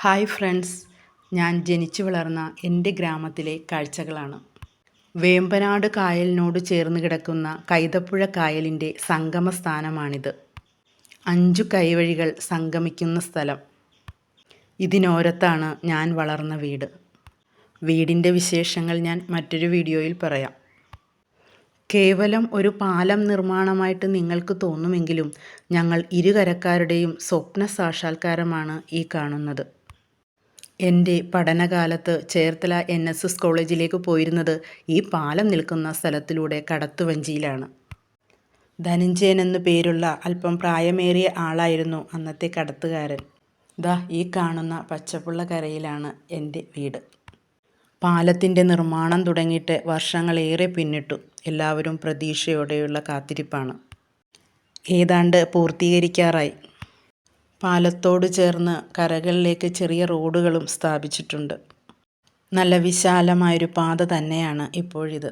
Hi friends, ഞാൻ ജനിച്ചു വളർന്ന എൻ്റെ ഗ്രാമത്തിലെ കാഴ്ചകളാണ്. വേമ്പനാട് കായലിനോട് ചേർന്ന് കിടക്കുന്ന കൈതപ്പുഴ കായലിൻ്റെ സംഗമ സ്ഥാനമാണിത്. 5 കൈവഴികൾ സംഗമിക്കുന്ന സ്ഥലം. ഇതിനോരത്താണ് ഞാൻ വളർന്ന വീട്. വീടിൻ്റെ വിശേഷങ്ങൾ ഞാൻ മറ്റൊരു വീഡിയോയിൽ പറയാം. കേവലം ഒരു പാലം നിർമ്മാണമായിട്ട് നിങ്ങൾക്ക് തോന്നുമെങ്കിലും ഞങ്ങൾ ഇരുകരക്കാരുടെയും സ്വപ്ന സാക്ഷാത്കാരമാണ് ഈ കാണുന്നത്. എൻ്റെ പഠനകാലത്ത് ചേർത്തല NSS കോളേജിലേക്ക് പോയിരുന്നത് ഈ പാലം നിൽക്കുന്ന സ്ഥലത്തിലൂടെ കടത്തുവഞ്ചിയിലാണ്. ധനഞ്ജയൻ എന്നു പേരുള്ള അല്പം പ്രായമേറിയ ആളായിരുന്നു അന്നത്തെ കടത്തുകാരൻ. ദാ ഈ കാണുന്ന പച്ചപ്പുള്ള കരയിലാണ് എൻ്റെ വീട്. പാലത്തിൻ്റെ നിർമ്മാണം തുടങ്ങിയിട്ട് വർഷങ്ങളേറെ പിന്നിട്ടു. എല്ലാവരും പ്രതീക്ഷയോടെയുള്ള കാത്തിരിപ്പാണ്. ഏതാണ്ട് പൂർത്തീകരിക്കാറായി. പാലത്തോട് ചേർന്ന് കരകളിലേക്ക് ചെറിയ റോഡുകളും സ്ഥാപിച്ചിട്ടുണ്ട്. നല്ല വിശാലമായൊരു പാത തന്നെയാണ് ഇപ്പോഴിത്.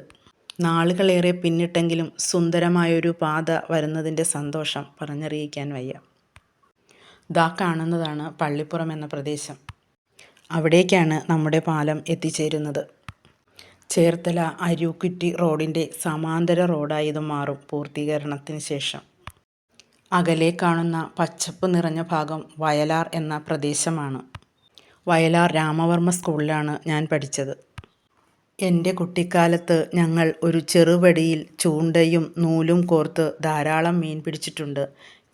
നാളുകളേറെ പിന്നിട്ടെങ്കിലും സുന്ദരമായൊരു പാത വരുന്നതിൻ്റെ സന്തോഷം പറഞ്ഞറിയിക്കാൻ വയ്യ. ദാ കാണുന്നതാണ് പള്ളിപ്പുറം എന്ന പ്രദേശം. അവിടേക്കാണ് നമ്മുടെ പാലം എത്തിച്ചേരുന്നത്. ചേർത്തല അരുക്കുറ്റി റോഡിൻ്റെ സമാന്തര റോഡായി ഇത് മാറും പൂർത്തീകരണത്തിന് ശേഷം. അകലെ കാണുന്ന പച്ചപ്പ് നിറഞ്ഞ ഭാഗം വയലാർ എന്ന പ്രദേശമാണ്. വയലാർ രാമവർമ്മ സ്കൂളിലാണ് ഞാൻ പഠിച്ചത്. എൻ്റെ കുട്ടിക്കാലത്ത് ഞങ്ങൾ ഒരു ചെറുവടിയിൽ ചൂണ്ടയും നൂലും കോർത്ത് ധാരാളം മീൻ പിടിച്ചിട്ടുണ്ട്.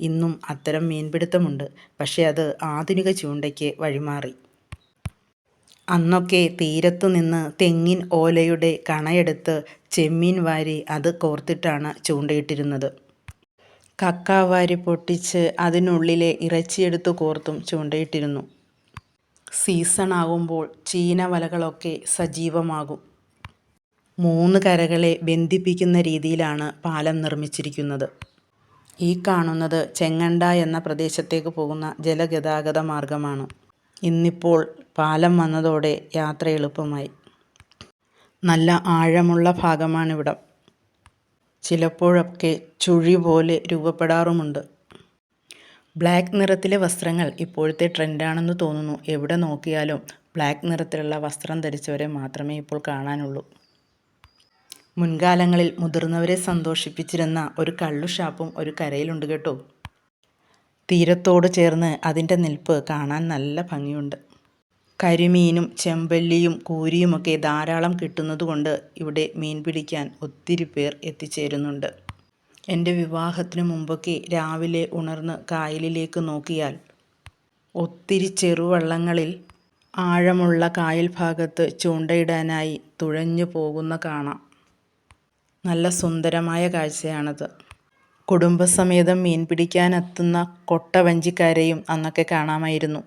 ഇന്നും അത്തരം മീൻപിടുത്തമുണ്ട്. പക്ഷേ അത് ആധുനിക ചൂണ്ടയ്ക്ക് വഴിമാറി. അന്നൊക്കെ തീരത്തു നിന്ന് തെങ്ങിൻ ഓലയുടെ കണയെടുത്ത് ചെമ്മീൻ വാരി അത് കോർത്തിട്ടാണ് ചൂണ്ടയിട്ടിരുന്നത്. കക്ക വാരി പൊട്ടിച്ച് അതിനുള്ളിലെ ഇറച്ചിയെടുത്ത് കോർത്തും ചൂണ്ടയിട്ടിരുന്നു. സീസണാകുമ്പോൾ ചീന വലകളൊക്കെ സജീവമാകും. 3 കരകളെ ബന്ധിപ്പിക്കുന്ന രീതിയിലാണ് പാലം നിർമ്മിച്ചിരിക്കുന്നത്. ഈ കാണുന്നത് ചെങ്ങണ്ട എന്ന പ്രദേശത്തേക്ക് പോകുന്ന ജലഗതാഗത മാർഗമാണ്. ഇന്നിപ്പോൾ പാലം വന്നതോടെ യാത്ര എളുപ്പമായി. നല്ല ആഴമുള്ള ഭാഗമാണിവിടം. ചിലപ്പോഴൊക്കെ ചുഴി പോലെ രൂപപ്പെടാറുമുണ്ട്. ബ്ലാക്ക് നിറത്തിലെ വസ്ത്രങ്ങൾ ഇപ്പോഴത്തെ ട്രെൻഡാണെന്ന് തോന്നുന്നു. എവിടെ നോക്കിയാലും ബ്ലാക്ക് നിറത്തിലുള്ള വസ്ത്രം ധരിച്ചവരെ മാത്രമേ ഇപ്പോൾ കാണാനുള്ളൂ. മുൻകാലങ്ങളിൽ മുതിർന്നവരെ സന്തോഷിപ്പിച്ചിരുന്ന ഒരു കള്ളു ഷാപ്പും ഒരു കരയിലുണ്ട് കേട്ടോ. തീരത്തോട് ചേർന്ന് അതിൻ്റെ നിൽപ്പ് കാണാൻ നല്ല ഭംഗിയുണ്ട്. കരിമീനും ചെമ്പല്ലിയും കൂരിയുമൊക്കെ ധാരാളം കിട്ടുന്നതുകൊണ്ട് ഇവിടെ മീൻ പിടിക്കാൻ ഒത്തിരി പേർ എത്തിച്ചേരുന്നുണ്ട്. എൻ്റെ വിവാഹത്തിന് മുമ്പൊക്കെ രാവിലെ ഉണർന്ന് കായലിലേക്ക് നോക്കിയാൽ ഒത്തിരി ചെറുവള്ളങ്ങളിൽ ആഴമുള്ള കായൽ ഭാഗത്ത് ചൂണ്ടയിടാനായി തുഴഞ്ഞു പോകുന്ന കാണാം. നല്ല സുന്ദരമായ കാഴ്ചയാണത്. കുടുംബസമേതം മീൻ പിടിക്കാനെത്തുന്ന കൊട്ടവഞ്ചിക്കാരെയും അന്നൊക്കെ കാണാമായിരുന്നു.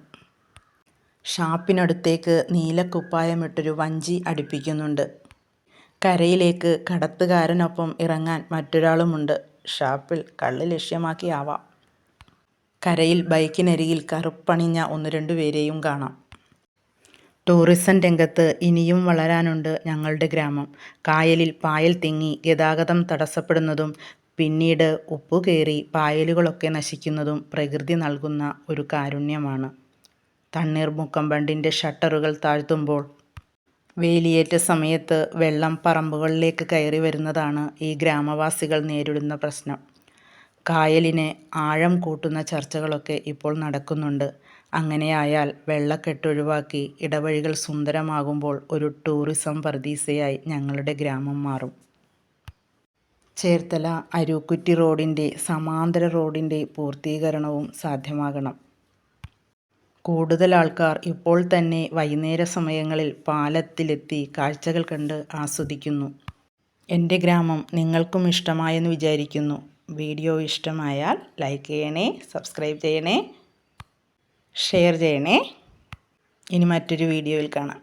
ഷാപ്പിനടുത്തേക്ക് നീലക്കുപ്പായമിട്ടൊരു വഞ്ചി അടുപ്പിക്കുന്നുണ്ട്. കരയിലേക്ക് കടത്തുകാരനൊപ്പം ഇറങ്ങാൻ മറ്റൊരാളുമുണ്ട്. ഷാപ്പിൽ കള്ള് ലക്ഷ്യമാക്കിയാവാം. കരയിൽ ബൈക്കിനരികിൽ കറുപ്പണിഞ്ഞ 1-2 പേരെയും കാണാം. ടൂറിസം രംഗത്ത് ഇനിയും വളരാനുണ്ട് ഞങ്ങളുടെ ഗ്രാമം. കായലിൽ പായൽ തെങ്ങി ഗതാഗതം തടസ്സപ്പെടുന്നതും പിന്നീട് ഉപ്പുകയറി പായലുകളൊക്കെ നശിക്കുന്നതും പ്രകൃതി നൽകുന്ന ഒരു കാരുണ്യമാണ്. തണ്ണീർമുക്കം ബണ്ടിൻ്റെ ഷട്ടറുകൾ താഴ്ത്തുമ്പോൾ വേലിയേറ്റ സമയത്ത് വെള്ളം പറമ്പുകളിലേക്ക് കയറി വരുന്നതാണ് ഈ ഗ്രാമവാസികൾ നേരിടുന്ന പ്രശ്നം. കായലിന് ആഴം കൂട്ടുന്ന ചർച്ചകളൊക്കെ ഇപ്പോൾ നടക്കുന്നുണ്ട്. അങ്ങനെയായാൽ വെള്ളക്കെട്ടൊഴിവാക്കി ഇടവഴികൾ സുന്ദരമാകുമ്പോൾ ഒരു ടൂറിസം പറുദീസയായി ഞങ്ങളുടെ ഗ്രാമം മാറും. ചേർത്തല അരുക്കുറ്റി റോഡിൻ്റെ സമാന്തര റോഡിൻ്റെ പൂർത്തീകരണവും സാധ്യമാകണം. കൂടുതൽ ആൾക്കാർ ഇപ്പോൾ തന്നെ വൈകുന്നേര സമയങ്ങളിൽ പാലത്തിലെത്തി കാഴ്ചകൾ കണ്ട് ആസ്വദിക്കുന്നു. എൻ്റെ ഗ്രാമം നിങ്ങൾക്കും ഇഷ്ടമായെന്ന് വിചാരിക്കുന്നു. വീഡിയോ ഇഷ്ടമായാൽ ലൈക്ക് ചെയ്യണേ, സബ്സ്ക്രൈബ് ചെയ്യണേ, ഷെയർ ചെയ്യണേ. ഇനി മറ്റൊരു വീഡിയോയിൽ കാണാം.